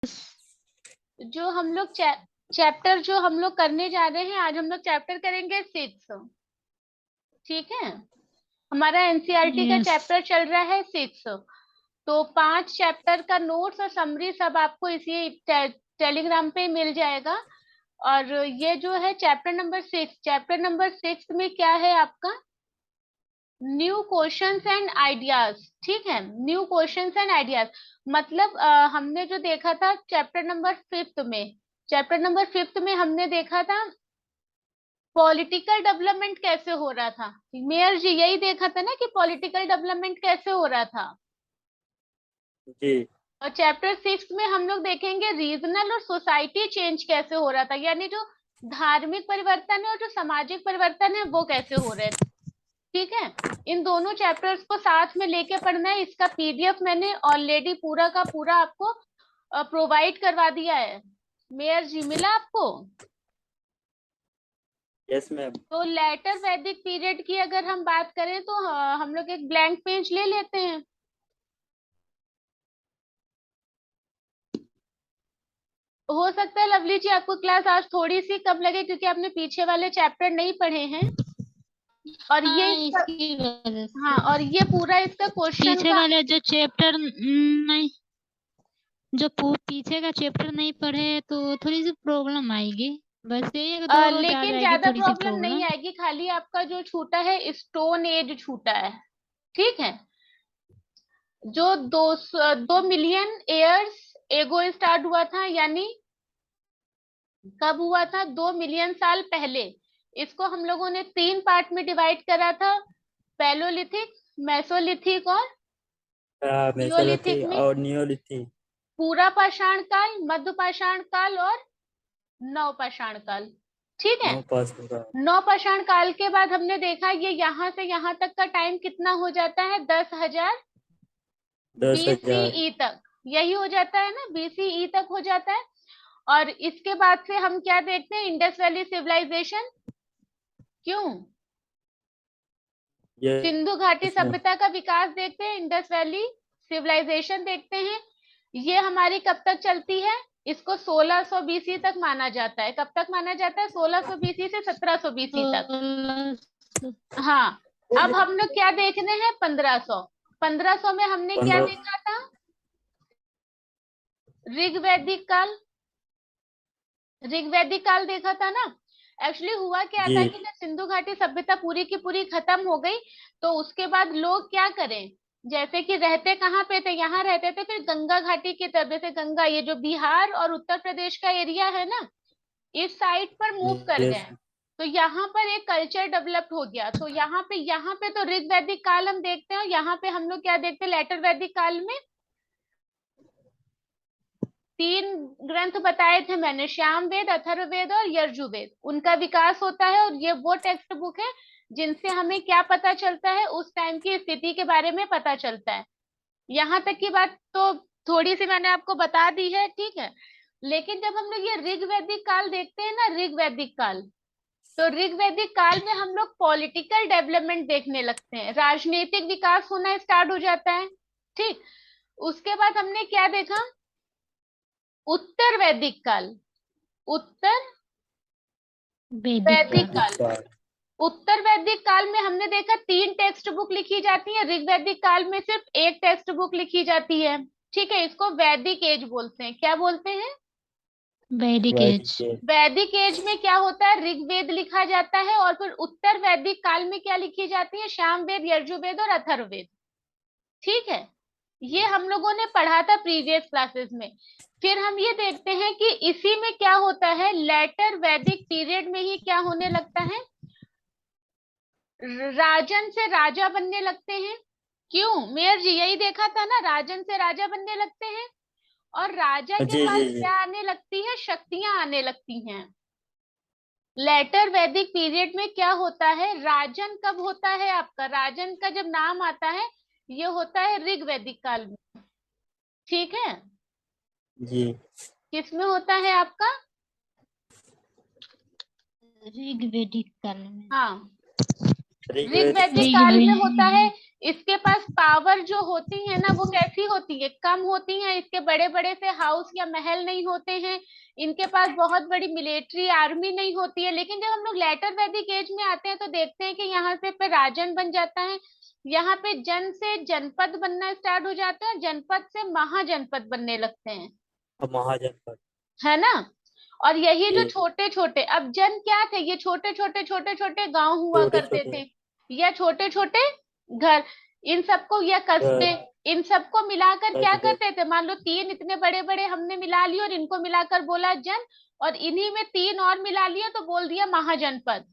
जो हम लोग चैप्टर जो हम लोग करने जा रहे हैं, आज हम लोग चैप्टर करेंगे 6। ठीक है, हमारा एनसीईआरटी का यस। चैप्टर चल रहा है 6। तो 5 चैप्टर का नोट्स और समरी सब आपको इसी टेलीग्राम पे मिल जाएगा। और ये जो है चैप्टर नंबर 6 में क्या है आपका, न्यू क्वेश्चंस एंड आइडियाज। ठीक है, न्यू क्वेश्चंस एंड आइडियाज मतलब हमने जो देखा था चैप्टर नंबर 5 में हमने देखा था पॉलिटिकल डेवलपमेंट कैसे हो रहा था। मेयर जी, यही देखा था ना कि पॉलिटिकल डेवलपमेंट कैसे हो रहा था। जी। और चैप्टर 6 में हम लोग देखेंगे रीजनल और सोसाइटी चेंज कैसे हो रहा था, यानी जो धार्मिक परिवर्तन है और जो सामाजिक परिवर्तन है वो कैसे हो रहे थे। ठीक है, इन दोनों चैप्टर्स को साथ में लेके पढ़ना है। इसका पीडीएफ मैंने ऑलरेडी पूरा का पूरा आपको प्रोवाइड करवा दिया है। मेयर जी, मिला आपको? Yes ma'am. तो लेटर वैदिक पीरियड की अगर हम बात करें तो हम लोग एक ब्लैंक पेज ले लेते हैं। हो सकता है लवली जी आपको क्लास आज थोड़ी सी कम लगे क्योंकि आपने पीछे वाले चैप्टर नहीं पढ़े हैं। और ये हाँ, इसकी वजह हाँ, से और ये पूरा इसका क्वेश्चन पीछे का वाले जो चैप्टर नहीं, जो पीछे का चैप्टर नहीं पढ़े तो थोड़ी सी प्रॉब्लम आएगी। बस यही है कि दो रोज आ लेकिन जाएगी ज्यादा थोड़ी सी प्रॉब्लम नहीं प्रॉब्लम। आएगी, खाली आपका जो छूटा है स्टोन एज छूटा है। ठीक है, जो 2 मिलियन ईयर्स एगो स्टार्ट हुआ था, यानी कब हुआ था, 2 मिलियन साल पहले। इसको हम लोगों ने 3 पार्ट में डिवाइड करा था, पैलोलिथिक, मेसोलिथिक और नियोलिथिक मेसोलिथिक में। और नियोलिथिक। पूरा पाषाण काल, मध्य पाषाण काल और नव पाषाण काल। ठीक है, नो पास होगा। नौ पाषाण काल के बाद हमने देखा ये यहाँ से यहाँ तक का टाइम कितना हो जाता है, 10,000 10,000। बीसीई तक। यही हो जाता है ना, बीसीई तक हो जाता है। और इसके बाद से हम क्या देखते हैं, इंडस वैली सिविलाइजेशन। क्यों? सिंधु घाटी यस मैम। सभ्यता का विकास देखते हैं, इंडस वैली सिविलाइजेशन देखते हैं। ये हमारी कब तक चलती है, इसको 1600 बीसी तक माना जाता है। कब तक माना जाता है, 1600 बीसी से 1700 बीसी तक। 1600। हाँ, अब हम लोग क्या देख रहे हैं, 1500। 1500 में हमने क्या 15। देखा था, ऋग्वैदिक काल। ऋग्वैदिक काल देखा था ना। एक्चुअली हुआ क्या था जी। कि जब सिंधु घाटी सभ्यता पूरी की पूरी खत्म हो गई, तो उसके बाद लोग क्या करें, जैसे कि रहते कहाँ पे थे, यहाँ रहते थे, फिर गंगा घाटी की तरफ, जैसे गंगा, ये जो बिहार और उत्तर प्रदेश का एरिया है ना, इस साइड पर मूव कर यस। गए। तो यहाँ पर एक कल्चर डेवलप हो गया। तो यहाँ पे तो ऋग वैदिक काल हम देखते हैं, और यहाँ पे हम लोग क्या देखते हैं, लेटर वैदिक काल में 3 ग्रंथ बताए थे मैंने, श्याम वेद, अथर्ववेद और यजुर्वेद। उनका विकास होता है, और ये वो टेक्स्ट बुक है जिनसे हमें क्या पता चलता है, उस टाइम की स्थिति के बारे में पता चलता है। यहाँ तक की बात तो थोड़ी सी मैंने आपको बता दी है। ठीक है, लेकिन जब हम लोग ये ऋग वैदिक काल देखते हैं ना, ऋग वैदिक काल, तो ऋग वैदिक काल में हम लोग पॉलिटिकल डेवलपमेंट देखने लगते हैं, राजनीतिक विकास होना स्टार्ट हो जाता है। ठीक, उसके बाद हमने क्या देखा, उत्तर वैदिक काल। उत्तर वैदिक वैदिक काल। वैदिक काल। काल। उत्तर वैदिक काल में हमने देखा 3 टेक्स्ट बुक लिखी जाती है, ऋग वैदिक काल में सिर्फ एक टेक्स्ट बुक लिखी जाती है। ठीक है, इसको वैदिक एज बोलते हैं। क्या बोलते हैं? वैदिक एज। वैदिक एज। वैदिक एज में क्या होता है, ऋग्वेद लिखा जाता है, और फिर उत्तर वैदिक काल में क्या लिखी जाती है, सामवेद, यजुर्वेद और अथर्ववेद। ठीक है, ये हम लोगों ने पढ़ा था प्रीवियस क्लासेस में। फिर हम ये देखते हैं कि इसी में क्या होता है, लेटर वैदिक पीरियड में ही क्या होने लगता है, राजन से राजा बनने लगते हैं। क्यों मेयर जी, यही देखा था ना, राजन से राजा बनने लगते हैं, और राजा के जी पास जी जी। क्या आने लगती है, शक्तियां आने लगती हैं। लेटर वैदिक पीरियड में क्या होता है, राजन कब होता है आपका, राजन का जब नाम आता है ये होता है ऋग वैदिक काल में। ठीक है, जी। किसमें होता है आपका, ऋग वैदिक काल में। हाँ, ऋग ऋग्वेद वैदिक में। काल में ऋग्वेद। होता है। इसके पास पावर जो होती है ना वो कैसी होती है, कम होती है। इसके बड़े बड़े से हाउस या महल नहीं होते हैं, इनके पास बहुत बड़ी मिलिट्री आर्मी नहीं होती है। लेकिन जब हम लोग लेटर वैदिक एज में आते हैं तो देखते हैं कि यहाँ से पे राजन बन जाता है, यहाँ पे जन से जनपद बनना स्टार्ट हो जाते हैं और जनपद से महाजनपद बनने लगते हैं, अब महाजनपद। है ना। और यही जो जी छोटे छोटे, अब जन क्या थे, ये छोटे छोटे छोटे छोटे गांव हुआ छोटे करते छोटे थे, या छोटे छोटे घर, इन सबको, या कस्बे, इन सबको मिलाकर क्या कस्बे। करते थे, मान लो तीन इतने बड़े बड़े हमने मिला लिए और इनको मिलाकर बोला जन, और इन्हीं में तीन और मिला लिया तो बोल दिया महाजनपद।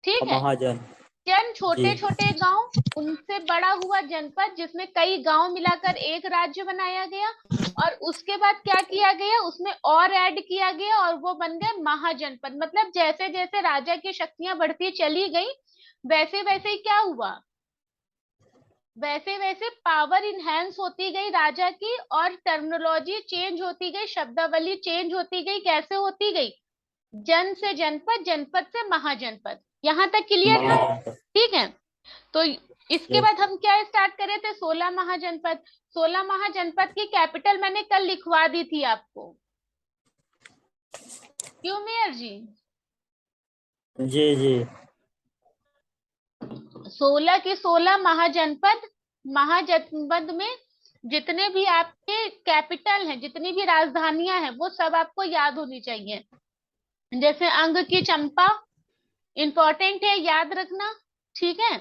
ठीक है। महाजन। जन जी छोटे छोटे गांव, उनसे बड़ा हुआ जनपद जिसमें कई गांव मिलाकर एक राज्य बनाया गया, और उसके बाद क्या किया गया, उसमें और ऐड किया गया और वो बन गए महाजनपद। मतलब जैसे जैसे राजा की शक्तियां बढ़ती चली गई वैसे वैसे ही क्या हुआ, वैसे वैसे पावर इनहेंस होती गई राजा की, और टर्मिनोलॉजी चेंज होती गई, शब्दावली चेंज होती गई। कैसे होती गई, जन से जनपद, जनपद से महाजनपद। यहाँ तक क्लियर है। महाजनपद। ठीक है। तो इसके यस बाद हम क्या स्टार्ट करे थे, 16 महाजनपद। 16 महाजनपद की कैपिटल मैंने कल लिखवा दी थी आपको, क्यों मेयर जी। जी जी 16 की 16 महाजनपद, महाजनपद में जितने भी आपके कैपिटल हैं, जितनी भी राजधानियां हैं, वो सब आपको याद होनी चाहिए। जैसे अंग की चंपा, इंपॉर्टेंट है, याद रखना। ठीक है।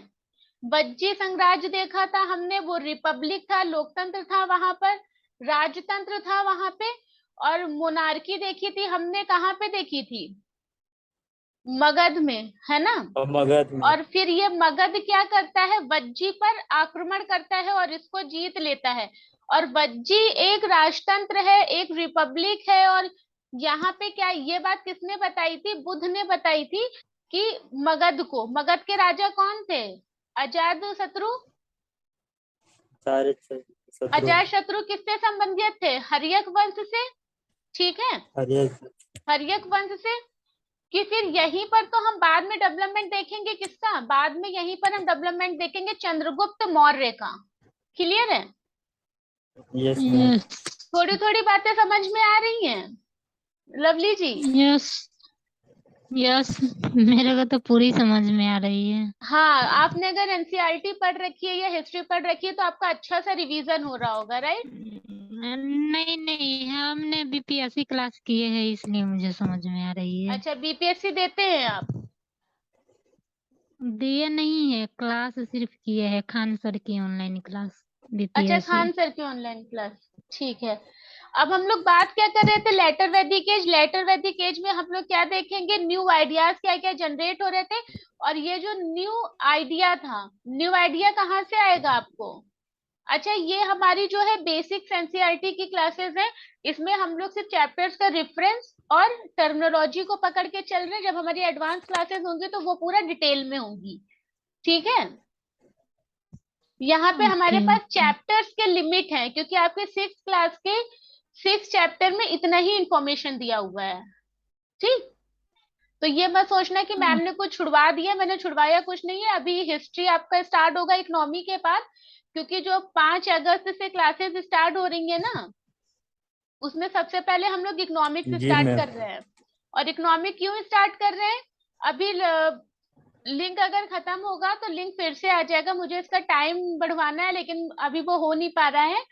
बज्जी साम्राज्य देखा था हमने, वो रिपब्लिक था, लोकतंत्र था वहां पर, राजतंत्र था वहां पे। और मोनार्की देखी थी हमने, कहाँ पे देखी थी, मगध में, है ना। और मगध में। और फिर ये मगध क्या करता है, वज्जी पर आक्रमण करता है और इसको जीत लेता है। और वज्जी एक राजतंत्र है, एक रिपब्लिक है। और यहाँ पे क्या, ये बात किसने बताई थी, बुद्ध ने बताई थी कि मगध के राजा कौन थे, अजात शत्रु। सारे शत्रु। अजात शत्रु किससे संबंधित थे, हर्यक वंश से। ठीक है, हरियर। हर्यक वंश से। कि फिर यहीं पर तो हम बाद में डेवलपमेंट देखेंगे, किसका, बाद में यहीं पर हम डेवलपमेंट देखेंगे चंद्रगुप्त मौर्य का। क्लियर है। Yes ma'am. यस थोड़ी थोड़ी बातें समझ में आ रही हैं लवली जी। यस यस मेरे को तो पूरी समझ में आ रही है। हाँ, आपने अगर एनसीईआरटी पढ़ रखी है या हिस्ट्री पढ़ रखी है तो आपका अच्छा सा रिवीजन हो रहा होगा, राइट। नहीं नहीं, हमने बीपीएससी क्लास किए हैं इसलिए मुझे समझ में आ रही है। अच्छा, बीपीएससी देते हैं आप। दिए नहीं है, क्लास सिर्फ किए हैं, खान सर की ऑनलाइन क्लास अच्छा, बीपीएससी। खान सर की ऑनलाइन क्लास। ठीक है। अब हम लोग बात क्या कर रहे थे, लेटर वैदिक एज। लेटर वैदिक एज में हम लोग क्या देखेंगे, न्यू आइडियाज क्या क्या जनरेट हो रहे थे। और ये जो न्यू आइडिया था, न्यू आइडिया कहाँ से आएगा आपको। अच्छा, ये हमारी जो है बेसिक एनसीईआरटी की क्लासेस है, इसमें हम लोग सिर्फ चैप्टर्स का रेफरेंस और टर्मिनोलॉजी को पकड़ के चल रहे हैं। जब हमारी एडवांस क्लासेस होंगी तो वो पूरा डिटेल में होंगी। ठीक है। यहाँ पे हमारे ओके पास ओके। चैप्टर्स के लिमिट है, क्योंकि आपके 6th क्लास के 6 चैप्टर में इतना ही इंफॉर्मेशन दिया हुआ है। ठीक। तो ये मत सोचना कि मैम ने कुछ छुड़वा दिया, मैंने छुड़वाया कुछ नहीं है। अभी हिस्ट्री आपका स्टार्ट होगा इकोनॉमी के बाद, क्योंकि जो 5 अगस्त से क्लासेस स्टार्ट हो रही है ना, उसमें सबसे पहले हम लोग इकोनॉमिक्स जी स्टार्ट मैम। कर रहे हैं। और इकोनॉमिक क्यों स्टार्ट कर रहे हैं, अभी लिंक अगर खत्म होगा तो लिंक फिर से आ जाएगा, मुझे इसका टाइम बढ़वाना है लेकिन अभी वो हो नहीं पा रहा है।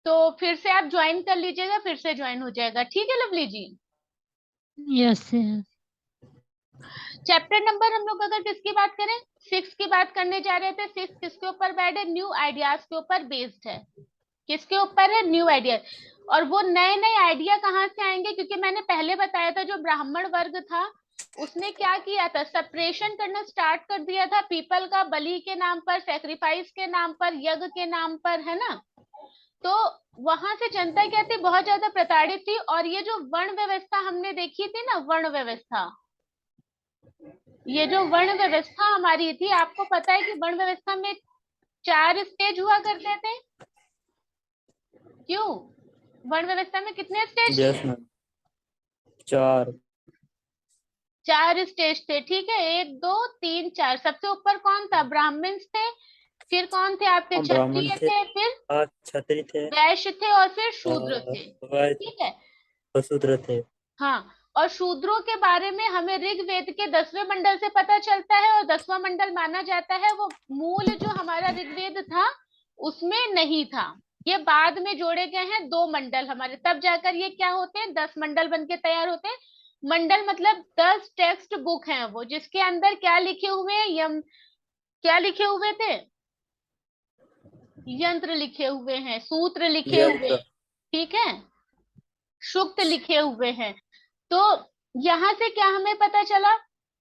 तो फिर से आप ज्वाइन कर लीजिएगा, फिर से ज्वाइन हो जाएगा। ठीक है Lovely ji. Yes yes. Chapter number हम लोग अगर किसकी बात करें, 6 की बात करने जा रहे थे। 6 किसके ऊपर बेस्ड है, न्यू आइडियाज के ऊपर बेस्ड है। किसके ऊपर है, न्यू आइडिया। और वो नए नए आइडिया कहाँ से आएंगे, क्योंकि मैंने पहले बताया था जो ब्राह्मण वर्ग था उसने क्या किया था, सेपरेशन करना स्टार्ट कर दिया था पीपल का, बलि के नाम पर, सेक्रीफाइस के नाम पर, यज्ञ के नाम पर, है ना। तो वहां से जनता क्या थी, बहुत ज्यादा प्रताड़ित थी। और ये जो वर्ण व्यवस्था हमने देखी थी ना, वर्ण व्यवस्था, ये जो वर्ण व्यवस्था हमारी थी, आपको पता है कि वर्ण व्यवस्था में 4 स्टेज हुआ करते थे। क्यों, वर्ण व्यवस्था में कितने स्टेज यस थे, मैम। 4। 4 स्टेज थे। ठीक है, 1 2 3 4। सबसे ऊपर कौन था, ब्राह्मण्स थे। फिर कौन थे आपके? हम ब्राह्मण क्षत्रिय थे, थे, फिर क्षत्रिय थे, वैश्य थे और फिर शूद्र थे। वैश्य, ठीक है। शूद्र थे। हाँ, और शूद्रों के बारे में हमें ऋग्वेद के 10वें मंडल से पता चलता है, और 10वां मंडल माना जाता है वो मूल जो हमारा ऋग्वेद था उसमें नहीं था। ये बाद में जोड़े गए हैं 2 मंडल हमारे, तब जाकर ये क्या होते हैं, 10 मंडल बन के तैयार होते हैं। मंडल मतलब 10 टेक्स्ट बुक हैं वो, जिसके अंदर क्या लिखे हुए हैं, यम क्या लिखे हुए थे, यंत्र लिखे हुए हैं, सूत्र लिखे हुए यंत्र। हैं, ठीक है, सूक्त लिखे हुए हैं। तो यहाँ से क्या हमें पता चला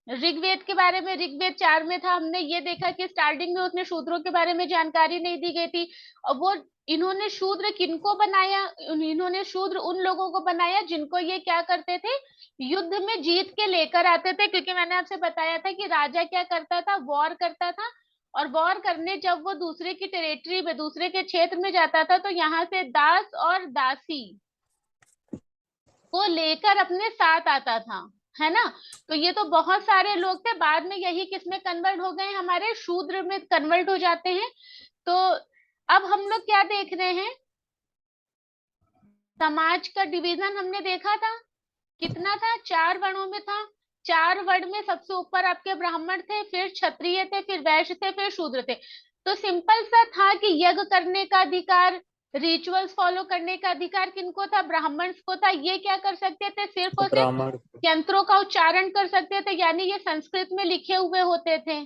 ऋग्वेद के बारे में? ऋग्वेद 4 में था, हमने ये देखा कि स्टार्टिंग में उसमें शूद्रों के बारे में जानकारी नहीं दी गई थी। और वो इन्होंने शूद्र किनको बनाया? इन्होंने शूद्र उन लोगों को बनाया जिनको ये क्या करते थे, युद्ध में जीत के लेकर आते थे। क्योंकि मैंने आपसे बताया था कि राजा क्या करता था, वॉर करता था, और वॉर करने जब वो दूसरे की टेरिटरी में, दूसरे के क्षेत्र में जाता था, तो यहाँ से दास और दासी को लेकर अपने साथ आता था, है ना। तो ये तो बहुत सारे लोग थे, बाद में यही किस में कन्वर्ट हो गए, हमारे शूद्र में कन्वर्ट हो जाते हैं। तो अब हम लोग क्या देख रहे हैं, समाज का डिवीजन हमने देखा था, कितना था, 4 वर्णों में था। 4 वर्ण में सबसे ऊपर आपके ब्राह्मण थे, फिर क्षत्रिय थे, फिर वैश्य थे, फिर शूद्र थे। तो सिंपल सा था कि यज्ञ करने का अधिकार, रिचुअल्स फॉलो करने का अधिकार किनको था, ब्राह्मण को था। ये क्या कर सकते थे, सिर्फ और सिर्फ ब्राह्मण। यंत्रों का उच्चारण कर सकते थे, यानी ये संस्कृत में लिखे हुए होते थे।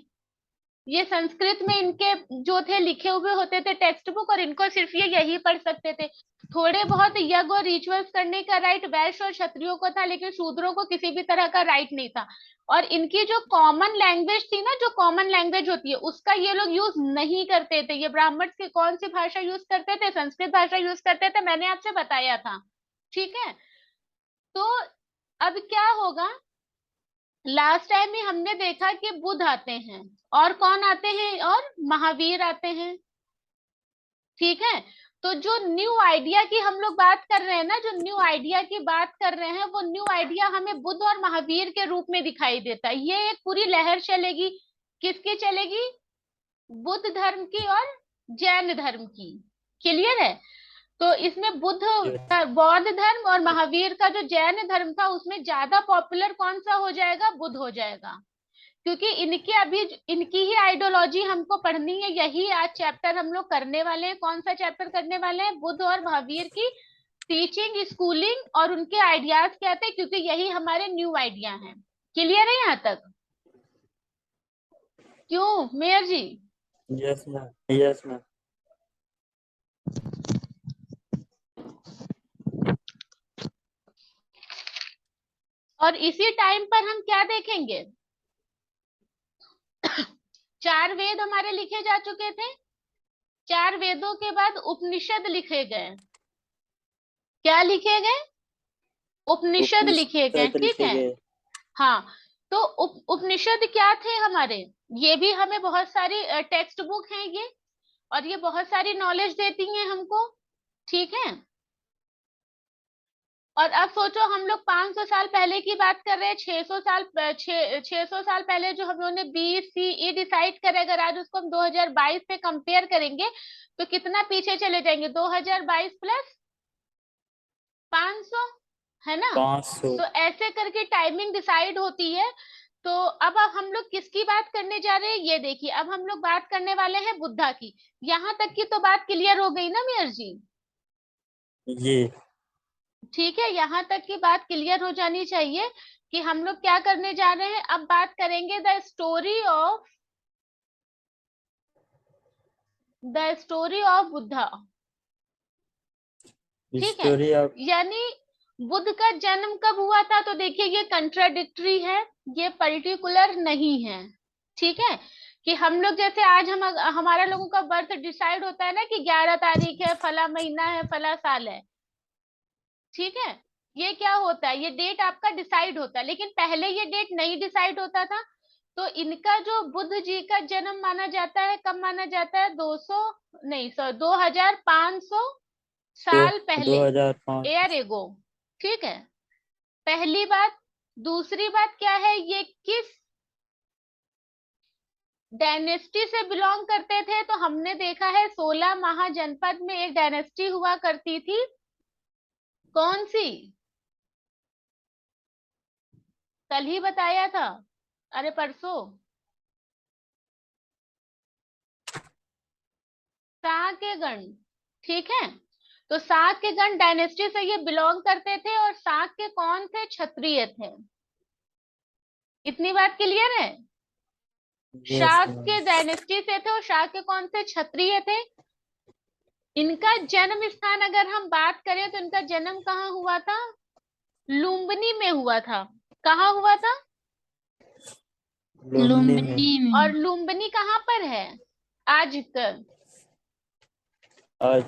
ये संस्कृत में इनके जो थे लिखे हुए होते थे टेक्स्ट बुक, और इनको सिर्फ ये यही पढ़ सकते थे। थोड़े बहुत यज्ञ और रिचुअल्स करने का राइट वैश्य और क्षत्रियों को था, लेकिन शूद्रों को किसी भी तरह का राइट नहीं था। और इनकी जो कॉमन लैंग्वेज थी ना, जो कॉमन लैंग्वेज होती है, उसका ये लोग यूज नहीं करते थे। ये ब्राह्मण की कौन सी भाषा यूज करते थे, संस्कृत भाषा यूज करते थे, मैंने आपसे बताया था। ठीक है। तो अब क्या होगा, लास्ट टाइम ही हमने देखा कि बुध आते हैं, और कौन आते हैं, और महावीर आते हैं। ठीक है। तो जो न्यू आइडिया की हम लोग बात कर रहे हैं ना, जो न्यू आइडिया की बात कर रहे हैं, वो न्यू आइडिया हमें बुद्ध और महावीर के रूप में दिखाई देता है। ये एक पूरी लहर चलेगी, किसकी चलेगी, बुद्ध धर्म की और जैन धर्म की। क्लियर है। तो इसमें बौद्ध धर्म और महावीर का जो जैन धर्म था, उसमें ज्यादा पॉपुलर कौन सा हो जाएगा, बुद्ध हो जाएगा। क्योंकि इनके अभी इनकी ही आइडियोलॉजी हमको पढ़नी है, यही आज चैप्टर हम लोग करने वाले हैं। कौन सा चैप्टर करने वाले हैं, बुद्ध और महावीर की टीचिंग, स्कूलिंग और उनके आइडियाज क्या थे, क्योंकि यही हमारे न्यू आइडिया हैं। क्लियर है यहाँ तक? क्यों Mayur ji? Yes ma'am, yes ma'am. और इसी टाइम पर हम क्या देखेंगे, 4 वेद हमारे लिखे जा चुके थे। 4 वेदों के बाद उपनिषद लिखे गए। क्या लिखे गए, उपनिषद लिखे गए। उपनिषद ठीक लिखे है। गए। हाँ। तो उपनिषद क्या थे हमारे, ये भी हमें बहुत सारी टेक्स्ट बुक हैं ये, और ये बहुत सारी नॉलेज देती हैं हमको। ठीक है। और अब सोचो, हम लोग 500 साल पहले की बात कर रहे हैं, 600 साल पहले जो हम लोगों ने BCE डिसाइड करे, अगर आज उसको हम 2022 पे कंपेयर करेंगे तो कितना पीछे चले जाएंगे, 2022 प्लस 500, है ना। 500। तो ऐसे करके टाइमिंग डिसाइड होती है। तो अब हम लोग किसकी बात करने जा रहे हैं, ये देखिए, अब हम लोग बात करने वाले हैं बुद्धा की। यहाँ तक की तो बात क्लियर हो गई ना मेयर जी? ये ठीक है, यहाँ तक की बात क्लियर हो जानी चाहिए कि हम लोग क्या करने जा रहे हैं। अब बात करेंगे द स्टोरी ऑफ बुद्धा। ठीक है। Story of. यानी बुद्ध का जन्म कब हुआ था, तो देखिए ये कंट्राडिक्टरी है, ये पर्टिकुलर नहीं है। ठीक है। कि हम लोग जैसे आज हमारा लोगों का बर्थ डिसाइड होता है ना, कि 11 तारीख है, फला महीना है, फला साल है। ठीक है। ये क्या होता है, ये डेट आपका डिसाइड होता है, लेकिन पहले ये डेट नहीं डिसाइड होता था। तो इनका जो बुद्ध जी का जन्म माना जाता है, कब माना जाता है, 200 नहीं सॉरी 2500 साल पहले, 2005। एयर एगो। ठीक है, पहली बात। दूसरी बात क्या है, ये किस डायनेस्टी से बिलोंग करते थे, तो हमने देखा है 16 महाजनपद में एक डायनेस्टी हुआ करती थी, कौन सी? कल ही बताया था, अरे परसों, साक्यगण। ठीक है, तो साक्यगण डायनेस्टी से ये बिलोंग करते थे, और साक्य कौन थे? क्षत्रिय थे। इतनी बात क्लियर है? Yes Shakya ma'am. डायनेस्टी से थे, और शाक्य कौन थे? क्षत्रिय थे। इनका जन्म स्थान अगर हम बात करें तो इनका जन्म कहाँ हुआ था? लुम्बिनी में हुआ था। कहाँ हुआ था? लुम्बिनी में। लुम्बिनी और में। लुम्बिनी कहाँ पर है आजकल? आज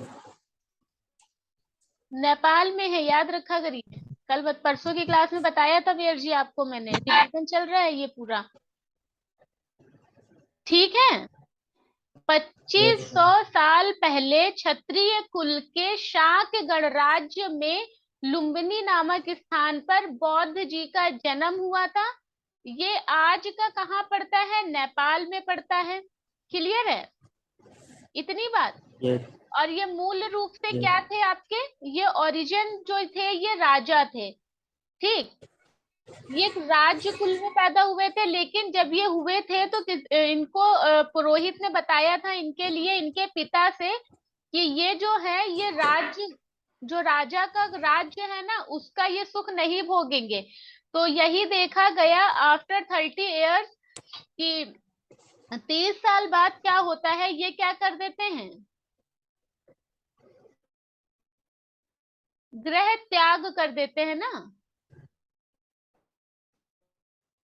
नेपाल में है, याद रखा करिए। परसों की क्लास में बताया था वीर जी आपको, मैंने रिवीजन चल रहा है ये पूरा। ठीक है, यस 2500 मैम। साल पहले क्षत्रिय कुल के शाक्य गणराज्य में लुम्बिनी नामक स्थान पर बौद्ध जी का जन्म हुआ था। ये आज का कहाँ पड़ता है? नेपाल में पड़ता है। क्लियर है इतनी बात? यस और ये मूल रूप से यस क्या थे आपके? ये ओरिजिन जो थे ये राजा थे। ठीक, ये एक राज्य कुल में पैदा हुए थे, लेकिन जब ये हुए थे तो इनको पुरोहित ने बताया था इनके लिए इनके पिता से कि ये जो है ये राज्य, जो राजा का राज्य है ना, उसका ये सुख नहीं भोगेंगे। तो यही देखा गया आफ्टर 30 इयर्स कि 30 साल बाद क्या होता है, ये क्या कर देते हैं? गृह त्याग कर देते हैं ना।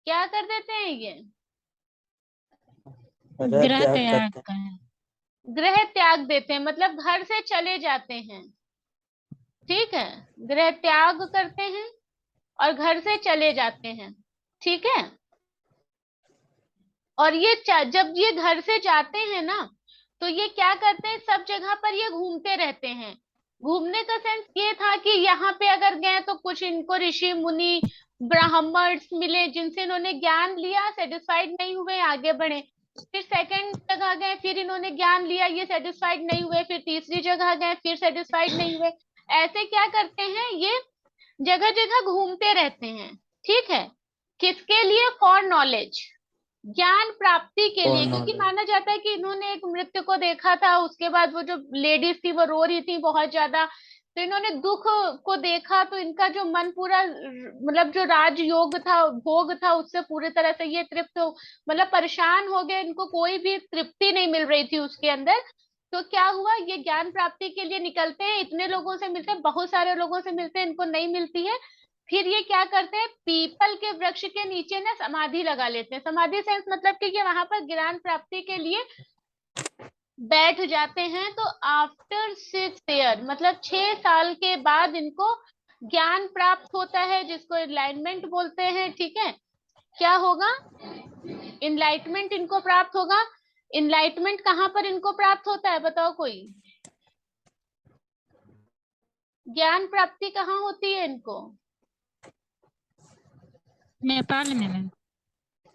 क्या कर देते हैं ये? गृह ग्रह त्याग त्याग करते हैं। का है। गृह त्याग देते हैं, मतलब घर से चले जाते हैं। ठीक है, गृह त्याग करते हैं और घर से चले जाते हैं। ठीक है, और ये जब ये घर से जाते हैं ना, तो ये क्या करते हैं? सब जगह पर ये घूमते रहते हैं। घूमने का सेंस ये था कि यहाँ पे अगर गए तो कुछ इनको ऋषि मुनि ब्राह्मण्स मिले, जिनसे इन्होंने ज्ञान लिया, सेटिस्फाइड नहीं हुए, आगे बढ़े। फिर सेकंड जगह गए, फिर इन्होंने ज्ञान लिया, ये सेटिस्फाइड नहीं हुए, फिर तीसरी जगह गए, फिर सेटिस्फाइड नहीं हुए। ऐसे क्या करते हैं ये? जगह जगह घूमते रहते हैं। ठीक है, किसके लिए? फॉर नॉलेज, ज्ञान प्राप्ति के फॉर लिए। क्योंकि नॉलेज। माना जाता है कि इन्होंने एक मृत्यु को देखा था, उसके बाद वो जो लेडीज थी वो रो रही थी बहुत ज्यादा, तो इन्होंने दुख को देखा, तो इनका जो मन पूरा मतलब जो राजयोग था, भोग था, उससे पूरी तरह से ये तृप्त मतलब परेशान हो गए, इनको कोई भी तृप्ति नहीं मिल रही थी उसके अंदर। तो क्या हुआ, ये ज्ञान प्राप्ति के लिए निकलते हैं, इतने लोगों से मिलते हैं, बहुत सारे लोगों से मिलते हैं, इनको नहीं मिलती है। फिर ये क्या करते हैं? पीपल के वृक्ष के नीचे ना समाधि लगा लेते हैं। समाधि सेंस मतलब कि ये वहां पर ज्ञान प्राप्ति के लिए बैठ जाते हैं। तो आफ्टर 6 ईयर मतलब 6 साल के बाद इनको ज्ञान प्राप्त होता है, जिसको एनलाइटमेंट बोलते हैं। ठीक है, क्या होगा? इनलाइटमेंट इनको प्राप्त होगा। इनलाइटमेंट कहाँ पर इनको प्राप्त होता है, बताओ कोई? ज्ञान प्राप्ति कहाँ होती है इनको? नेपाल में मैम।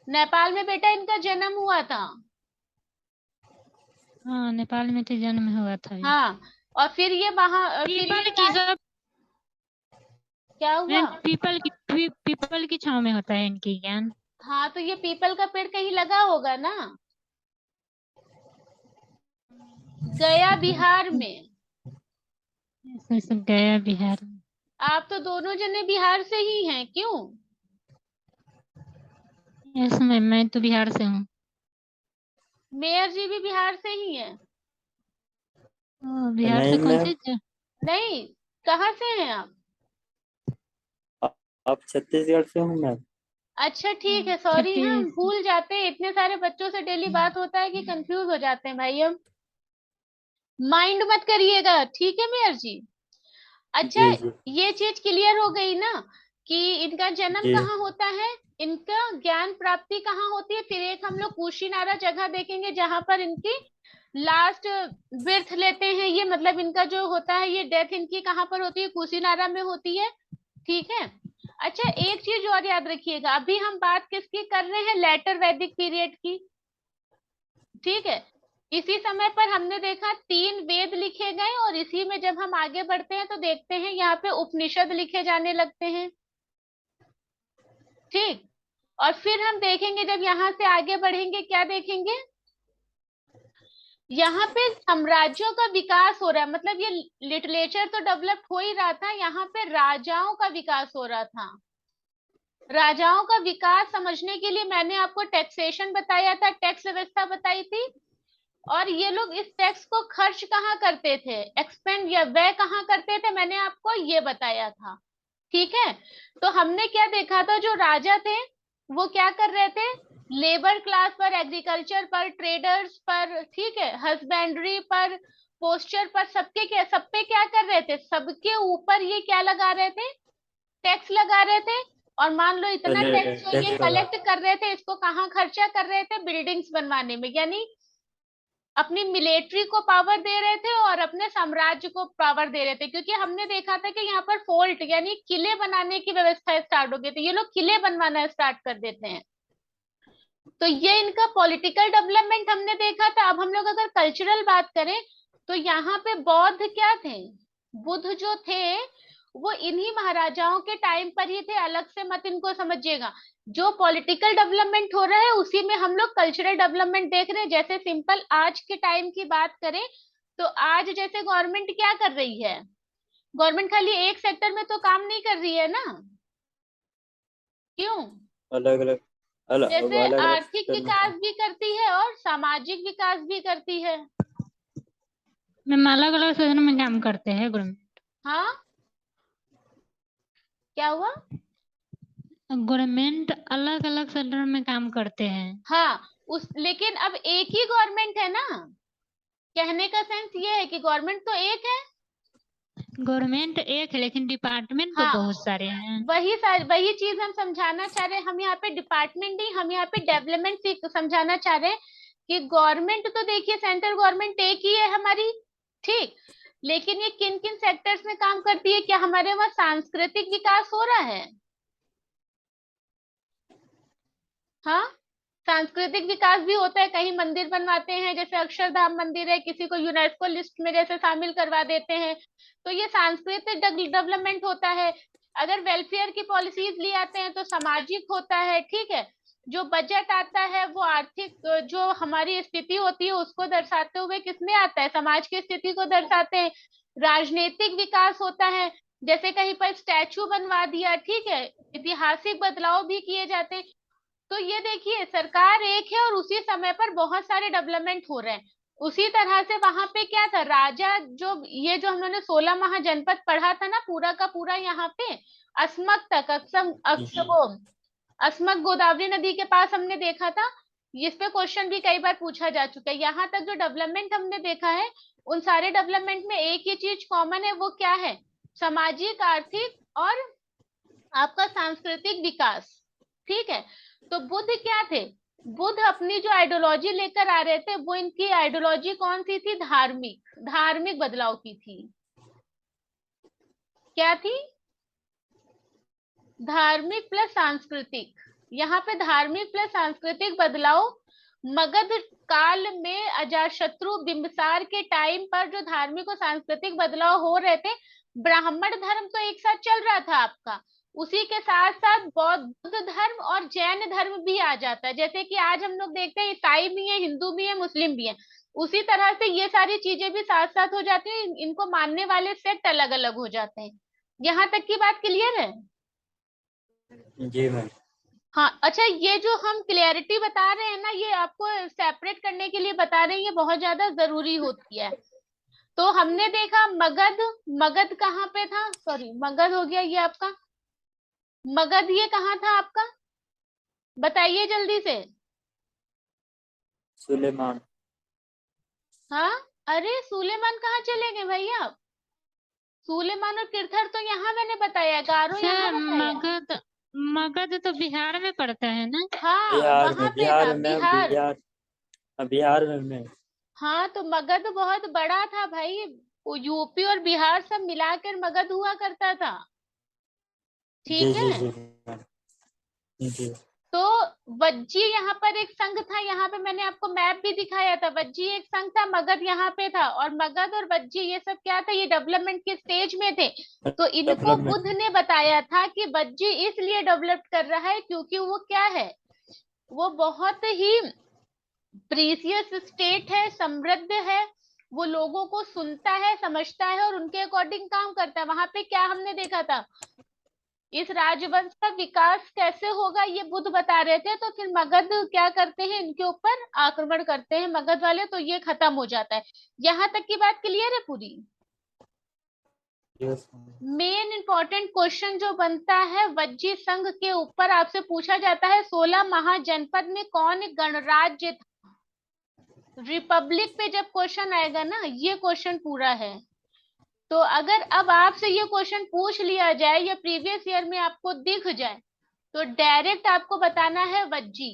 नेपाल में बेटा इनका जन्म हुआ था। हाँ, नेपाल में तो जन्म हुआ था ये। हाँ, और फिर ये वहां फिर ये पीपल की सब क्या हुआ? मैम, पीपल की छांव में होता है इनकी ज्ञान। हाँ, तो ये पीपल का पेड़ कहीं लगा होगा ना, गया बिहार में। ऐसे सब गया बिहार में। आप तो दोनों जने बिहार से ही हैं, क्यों? यस मैम, मैं तो बिहार से हूँ। मेयर जी भी बिहार से ही हैं। बिहार से नहीं कौन मैम। से नहीं, कहाँ से हैं आप? आप छत्तीसगढ़ से हूँ मैम। अच्छा ठीक है, सॉरी, हाँ छत्तीस। भूल जाते हैं, इतने सारे बच्चों से डेली बात होता है कि कंफ्यूज हो जाते हैं भाई हम। माइंड मत करिएगा, ठीक है मेयर जी। अच्छा, जी जी ये चीज क्लियर हो गई ना कि इनका जन्म जी। कहाँ होता है, इनका ज्ञान प्राप्ति कहाँ होती है। फिर एक हम लोग कुशीनारा जगह देखेंगे जहां पर इनकी लास्ट बर्थ लेते हैं ये, मतलब इनका जो होता है ये डेथ इनकी कहाँ पर होती है? कुशीनारा में होती है। ठीक है, अच्छा एक चीज और याद रखिएगा, अभी हम बात किसकी कर रहे हैं? लेटर वैदिक पीरियड की। ठीक है। इसी समय पर हमने देखा 3 वेद लिखे गए, और इसी में जब हम आगे बढ़ते हैं तो देखते हैं यहाँ पे उपनिषद लिखे जाने लगते हैं। ठीक। और फिर हम देखेंगे, जब यहाँ से आगे बढ़ेंगे क्या देखेंगे, यहाँ पे साम्राज्यों का विकास हो रहा है। मतलब ये लिटरेचर तो डेवलप हो ही रहा था, यहाँ पे राजाओं का विकास हो रहा था। राजाओं का विकास समझने के लिए मैंने आपको टैक्सेशन बताया था, टैक्स व्यवस्था बताई थी। और ये लोग इस टैक्स को खर्च कहाँ करते थे, एक्सपेंड या व्यय कहाँ करते थे, मैंने आपको ये बताया था। ठीक है। तो हमने क्या देखा था, जो राजा थे वो क्या कर रहे थे, लेबर क्लास पर, एग्रीकल्चर पर, ट्रेडर्स पर, ठीक है, हस्बेंड्री पर, पोस्चर पर, सब पे क्या कर रहे थे, सबके ऊपर ये क्या लगा रहे थे, टैक्स लगा रहे थे। और मान लो इतना पहले टैक्स जो ये टैक्स लगा। कलेक्ट कर रहे थे, इसको कहाँ खर्चा कर रहे थे, बिल्डिंग्स बनवाने में, यानी अपनी मिलिट्री को पावर दे रहे थे और अपने साम्राज्य को पावर दे रहे थे। क्योंकि हमने देखा था कि यहाँ पर फोर्ट यानी किले बनाने की व्यवस्था स्टार्ट हो गई थी, ये लोग किले बनवाना स्टार्ट कर देते हैं। तो ये इनका पॉलिटिकल डेवलपमेंट हमने देखा था। अब हम लोग अगर कल्चरल बात करें तो यहाँ पे बौद्ध क्या थे, बुद्ध जो थे वो इन्हीं महाराजाओं के टाइम पर ही थे, अलग से मत इनको समझिएगा। जो पॉलिटिकल डेवलपमेंट हो रहा है उसी में हम लोग कल्चरल डेवलपमेंट देख रहे हैं। जैसे सिंपल आज के टाइम की बात करें तो आज जैसे गवर्नमेंट क्या कर रही है, गवर्नमेंट खाली एक सेक्टर में तो काम नहीं कर रही है ना, क्यों, अलग अलग जैसे अलग अलग आर्थिक सेक्टर में विकास काम। भी करती है और सामाजिक विकास भी करती है। मैम अलग अलग सेक्शन में काम करते हैं गवर्नमेंट। हाँ, क्या हुआ, गवर्नमेंट अलग अलग सेक्टर में काम करते हैं। हाँ, उस लेकिन अब एक ही गवर्नमेंट है ना, कहने का सेंस ये है कि गवर्नमेंट तो एक है। गवर्नमेंट एक है लेकिन डिपार्टमेंट तो हाँ, बहुत सारे हैं। वही चीज हम समझाना चाह रहे हैं। हम यहाँ पे डिपार्टमेंट नहीं, हम यहाँ पे डेवलपमेंट समझाना चाह रहे हैं कि गवर्नमेंट तो देखिए सेंट्रल गवर्नमेंट एक ही है हमारी, ठीक, लेकिन ये किन किन सेक्टर्स में काम करती है, क्या हमारे वहाँ सांस्कृतिक विकास हो रहा है, हाँ, सांस्कृतिक विकास भी होता है। कहीं मंदिर बनवाते हैं, जैसे अक्षरधाम मंदिर है, किसी को यूनेस्को लिस्ट में जैसे शामिल करवा देते हैं, तो ये सांस्कृतिक डेवलपमेंट होता है। अगर वेलफेयर की पॉलिसीज ले आते हैं तो सामाजिक होता है, ठीक है। जो बजट आता है वो आर्थिक जो हमारी स्थिति होती है उसको दर्शाते हुए किसमें आता है, समाज की स्थिति को दर्शाते हैं। राजनीतिक विकास होता है, जैसे कहीं पर स्टैचू बनवा दिया, ठीक है, ऐतिहासिक बदलाव भी किए जाते हैं। तो ये देखिए सरकार एक है और उसी समय पर बहुत सारे डेवलपमेंट हो रहे हैं। उसी तरह से वहां पे क्या था, राजा जो ये जो हमने 16 महाजनपद पढ़ा था ना, पूरा का पूरा यहाँ पे अस्मक तक, जी वो अस्मक गोदावरी नदी के पास हमने देखा था। इस पे क्वेश्चन भी कई बार पूछा जा चुका है। यहाँ तक जो डेवलपमेंट हमने देखा है उन सारे डेवलपमेंट में एक ही चीज कॉमन है, वो क्या है, सामाजिक, आर्थिक और आपका सांस्कृतिक विकास, ठीक है। तो बुद्ध क्या थे, बुद्ध अपनी जो आइडियोलॉजी लेकर आ रहे थे वो इनकी आइडियोलॉजी कौन सी थी, धार्मिक, धार्मिक बदलाव की थी। क्या थी, धार्मिक प्लस सांस्कृतिक। यहाँ पे धार्मिक प्लस सांस्कृतिक बदलाव मगध काल में अजातशत्रु बिंबिसार के टाइम पर जो धार्मिक और सांस्कृतिक बदलाव हो रहे थे, ब्राह्मण धर्म तो एक साथ चल रहा था आपका, उसी के साथ साथ बौद्ध धर्म और जैन धर्म भी आ जाता है। जैसे कि आज हम लोग देखते हैं ईसाई भी है, हिंदू भी है, मुस्लिम भी है, उसी तरह से ये सारी चीजें भी साथ साथ हो जाती हैं। इनको मानने वाले सेक्ट अलग अलग हो जाते हैं। यहाँ तक की बात क्लियर है। जी मैम। हाँ, अच्छा, ये जो हम क्लियरिटी बता रहे हैं ना, ये आपको सेपरेट करने के लिए बता रहे हैं, ये बहुत ज्यादा जरूरी होती है। तो हमने देखा मगध, मगध कहाँ पे था, सॉरी मगध हो गया ये आपका, मगध ये कहाँ था आपका, बताइए जल्दी से। सुलेमान। हाँ, अरे सुलेमान कहाँ चले गए भाई आप, सुलेमान और किरथर तो यहाँ मैंने बताया, गारो यहाँ सर बताया। मगध, मगध तो बिहार में पड़ता है ना। हाँ, बिहार वहां में, पे बिहार था, में मैम, बिहार। बिहार। बिहार में मैम। हाँ, तो मगध बहुत बड़ा था भाई, वो यूपी और बिहार सब मिलाकर मगध हुआ करता था, जी ठीक जी है। जी मैम। जी। तो वज्जी यहाँ पर एक संघ था, यहाँ पे मैंने आपको मैप भी दिखाया था, वज्जी एक संघ था, मगध यहाँ पे था, और मगध और वज्जी ये सब क्या था, ये डेवलपमेंट के स्टेज में थे। तो इनको बुद्ध डेवलपमेंट। ने बताया था कि वज्जी इसलिए डेवलप कर रहा है क्योंकि वो क्या है, वो बहुत ही प्रीसियस स्टेट है, समृद्ध है, वो लोगों को सुनता है, समझता है और उनके अकॉर्डिंग काम करता है। वहां पे क्या हमने देखा था, इस राजवंश का विकास कैसे होगा ये बुद्ध बता रहे थे। तो फिर मगध क्या करते हैं, इनके ऊपर आक्रमण करते हैं मगध वाले, तो ये खत्म हो जाता है। यहाँ तक की बात क्लियर है पूरी। यस मेन इंपॉर्टेंट क्वेश्चन जो बनता है वज्जी संघ के ऊपर आपसे पूछा जाता है, 16 महाजनपद में कौन गणराज्य था। रिपब्लिक पे जब क्वेश्चन आएगा ना, ये क्वेश्चन पूरा है। तो अगर अब आपसे ये क्वेश्चन पूछ लिया जाए या प्रीवियस ईयर में आपको दिख जाए, तो डायरेक्ट आपको बताना है वज्जी।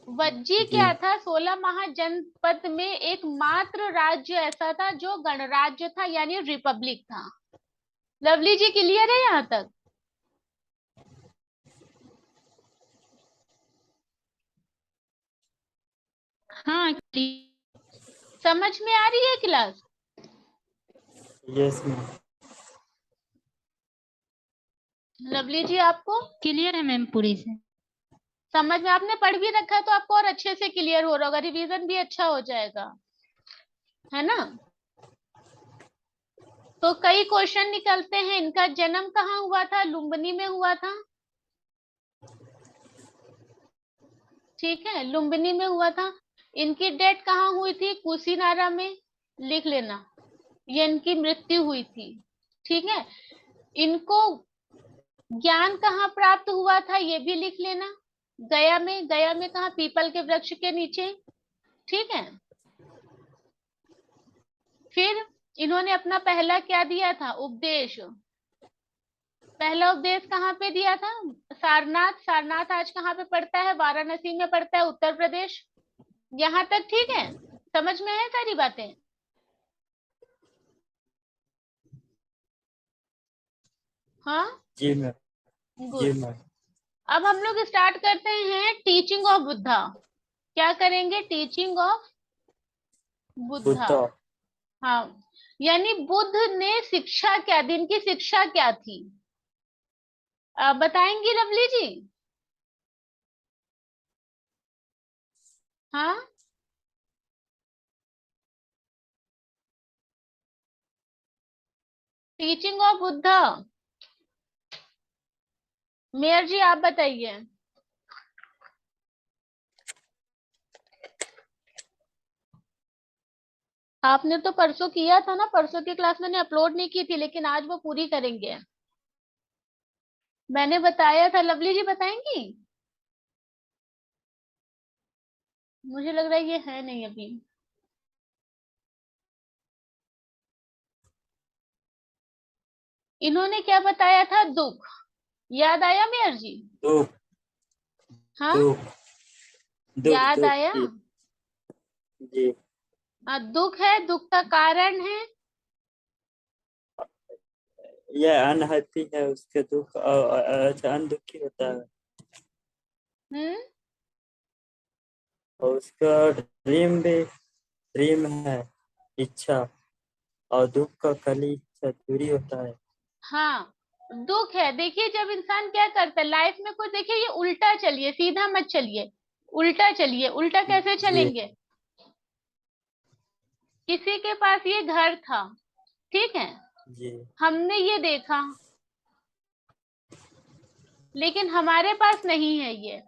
वज्जी क्या जी। था, 16 महाजनपद में एकमात्र राज्य ऐसा था जो गणराज्य था, यानी रिपब्लिक था। लवली जी क्लियर है यहाँ तक? हाँ समझ में आ रही है क्लास? Yes ma'am. लवली जी आपको क्लियर है मैम पूरी से। समझ में, आपने पढ़ भी रखा है तो आपको और अच्छे से क्लियर हो रहा होगा, रिवीजन भी अच्छा हो जाएगा, है ना। तो कई क्वेश्चन निकलते हैं। इनका जन्म कहाँ हुआ था, लुम्बिनी में हुआ था, ठीक है, लुम्बिनी में हुआ था। इनकी डेथ कहाँ हुई थी, कुशीनारा में, लिख लेना, ये इनकी मृत्यु हुई थी, ठीक है। इनको ज्ञान कहाँ प्राप्त हुआ था, ये भी लिख लेना, गया में। गया में कहाँ, पीपल के वृक्ष के नीचे, ठीक है। फिर इन्होंने अपना पहला क्या दिया था, उपदेश। पहला उपदेश कहाँ पे दिया था, सारनाथ। सारनाथ आज कहाँ पे पड़ता है, वाराणसी में पड़ता है, उत्तर प्रदेश। यहाँ तक ठीक है, समझ में है सारी बातें? हाँ, जी मैम। जी गुड। मैम। अब हम लोग स्टार्ट करते हैं टीचिंग ऑफ बुद्धा। क्या करेंगे, टीचिंग ऑफ बुद्धा। बुद्धा। हाँ, यानी बुद्ध ने शिक्षा क्या दी, इनकी शिक्षा क्या थी, बताएंगी लवली जी? हाँ, टीचिंग ऑफ बुद्धा, मेयर जी आप बताइए। आपने तो परसों किया था ना, परसों की क्लास मैंने अपलोड नहीं की थी, लेकिन आज वो पूरी करेंगे, मैंने बताया था। लवली जी बताएंगी? मुझे लग रहा है ये है नहीं अभी। इन्होंने क्या बताया था, दुख, याद आया मेयर जी? दुख। हाँ, दुख। दुख याद दुख आया। जी। जी। हाँ, दुख है, दुख का कारण है, यह अनहैप्पी है, उसके दुख अच्छा अनदुखी होता है। हम्म, और उसका ड्रीम भी, ड्रीम है इच्छा, और दुख का कली इच्छा दूरी होता है। हाँ, दुख है। देखिए जब इंसान क्या करता है लाइफ में कुछ, देखिए ये उल्टा चलिए, सीधा मत चलिए, उल्टा चलिए। उल्टा कैसे जी। चलेंगे, किसी के पास ये घर था, ठीक है, जी। हमने ये देखा, लेकिन हमारे पास नहीं है ये,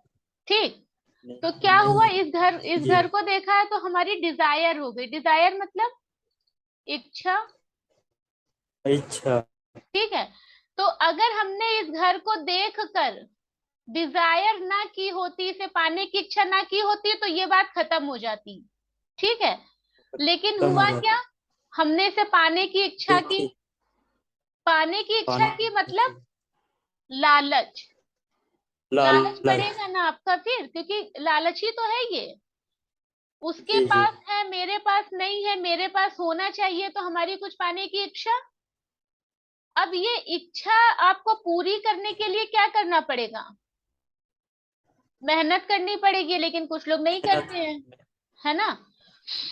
ठीक। तो नहीं क्या हुआ, नहीं। इस जी। घर को देखा है तो हमारी डिजायर हो गई। डिजायर मतलब इच्छा, इच्छा। ठीक है। तो अगर हमने इस घर को देख कर डिजायर ना की होती, इसे पाने की इच्छा ना की होती, तो ये बात खत्म हो जाती, ठीक है। लेकिन खत्म हो हुआ क्या, जाता। हमने इसे पाने की इच्छा की। दुखी। पाने की इच्छा पानी की की। मतलब लालच। लालच लालच। बढ़ेगा ना आपका फिर, क्योंकि लालच ही तो है ये। उसके जी जी। पास है, मेरे पास नहीं है, मेरे पास होना चाहिए, तो हमारी कुछ पाने की इच्छा। अब ये इच्छा आपको पूरी करने के लिए क्या करना पड़ेगा, मेहनत करनी पड़ेगी, लेकिन कुछ लोग नहीं करते हैं, है ना।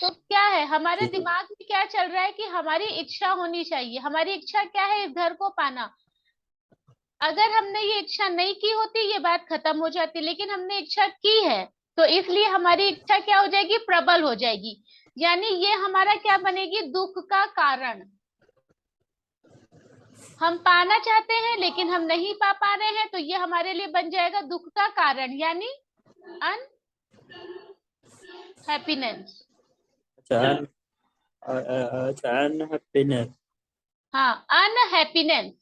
तो क्या है हमारे जी। दिमाग में क्या चल रहा है कि हमारी इच्छा होनी चाहिए। हमारी इच्छा क्या है? इस घर को पाना। अगर हमने ये इच्छा नहीं की होती ये बात खत्म हो जाती, लेकिन हमने इच्छा की है, तो इसलिए हमारी इच्छा क्या हो जाएगी? प्रबल हो जाएगी। यानी ये हमारा क्या बनेगी? दुख का कारण। हम पाना चाहते हैं लेकिन हम नहीं पा पा रहे हैं, तो ये हमारे लिए बन जाएगा दुख का कारण, यानी अनहैप्पीनेस। अच्छा, अनहैप्पीनेस। हाँ, अनहैप्पीनेस।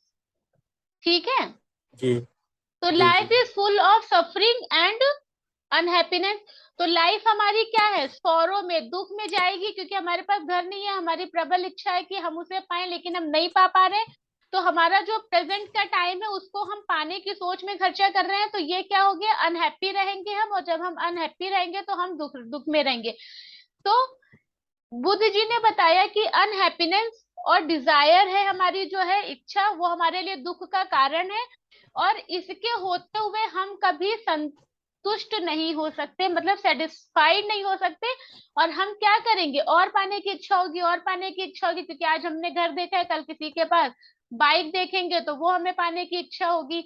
ठीक है। जी तो जी। लाइफ जी is full of suffering and unhappiness. तो लाइफ हमारी क्या है? सौरों में, दुख में जाएगी, क्योंकि हमारे पास घर नहीं है। हमारी प्रबल इच्छा है कि हम उसे पाएं, लेकिन हम नहीं पा पा रहे। तो हमारा जो प्रेजेंट का टाइम है उसको हम पाने की सोच में खर्चा कर रहे हैं, तो ये क्या हो गया? अनहैप्पी रहेंगे हम, और जब हम अनहैप्पी रहेंगे तो हम दुख दुख में रहेंगे। तो बुद्ध जी ने बताया कि अनहैप्पीनेस और डिजायर है हमारी, जो है इच्छा, वो हमारे लिए दुख का कारण है। और इसके होते हुए हम कभी संतुष्ट नहीं हो सकते, मतलब सेटिस्फाइड नहीं हो सकते। और हम क्या करेंगे? और पाने की इच्छा होगी, और पाने की इच्छा होगी, क्योंकि आज हमने घर देखा है, कल किसी के पास बाइक देखेंगे तो वो हमें पाने की इच्छा होगी।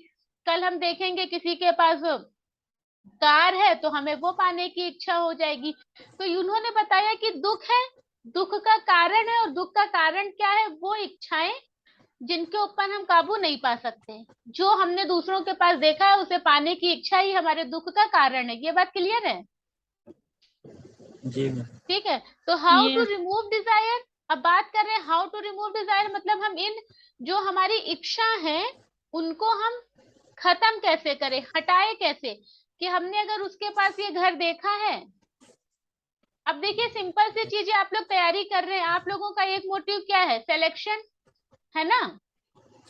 कल हम देखेंगे किसी के पास कार है तो हमें वो पाने की इच्छा हो जाएगी। तो उन्होंने बताया कि दुख है, दुख का कारण है, और दुख का कारण क्या है? वो इच्छाएं जिनके ऊपर हम काबू नहीं पा सकते। जो हमने दूसरों के पास देखा है उसे पाने की इच्छा ही हमारे दुख का कारण है। ये बात क्लियर है? जी मैम। ठीक है। तो हाउ टू ये रिमूव डिजायर। अब बात कर रहे हैं हाउ टू रिमूव डिजायर, मतलब हम इन जो हमारी इच्छा है उनको हम खत्म कैसे करें, हटाए कैसे। कि हमने अगर उसके पास ये घर देखा है, अब देखिए सिंपल सी चीजें, आप लोग तैयारी कर रहे हैं, आप लोगों का एक मोटिव क्या है? सिलेक्शन, है ना।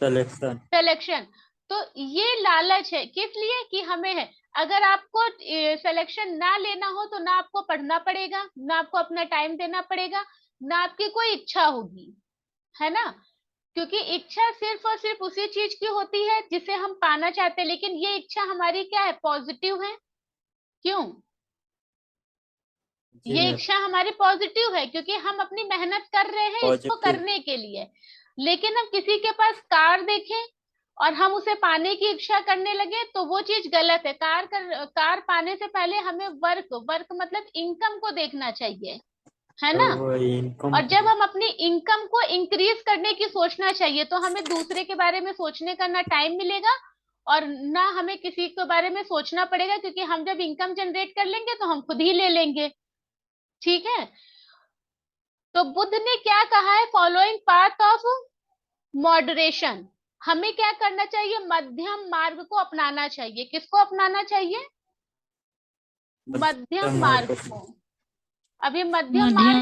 सिलेक्शन। सिलेक्शन। तो ये लालच है किस लिए? कि हमें है। अगर आपको सिलेक्शन ना लेना हो तो ना आपको पढ़ना पड़ेगा, ना आपको अपना टाइम देना पड़ेगा, ना आपकी कोई इच्छा होगी, है ना। क्योंकि इच्छा सिर्फ और सिर्फ उसी चीज की होती है जिसे हम पाना चाहते हैं, लेकिन ये इच्छा हमारी क्या है? पॉजिटिव है। क्यों? जी ये मैम। इच्छा हमारी पॉजिटिव है क्योंकि हम अपनी मेहनत कर रहे हैं इसको पॉजिटिव। करने के लिए। लेकिन हम किसी के पास कार देखें और हम उसे पाने की इच्छा करने लगे तो वो चीज गलत है। कार पाने से पहले हमें वर्क वर्क मतलब इनकम को देखना चाहिए, है तो ना। वो इनकम। और जब हम अपनी इनकम को इंक्रीज करने की सोचना चाहिए, तो हमें दूसरे के बारे में सोचने का ना टाइम मिलेगा और ना हमें किसी के बारे में सोचना पड़ेगा, क्योंकि हम जब इनकम जनरेट कर लेंगे तो हम खुद ही ले लेंगे। ठीक है। तो बुद्ध ने क्या कहा है? Following path of moderation. हमें क्या करना चाहिए? मध्यम मार्ग को अपनाना चाहिए। किसको अपनाना चाहिए? मध्यम मध्यम मार्ग मार्ग। को। अब ये मध्यम मध्यम मार्ग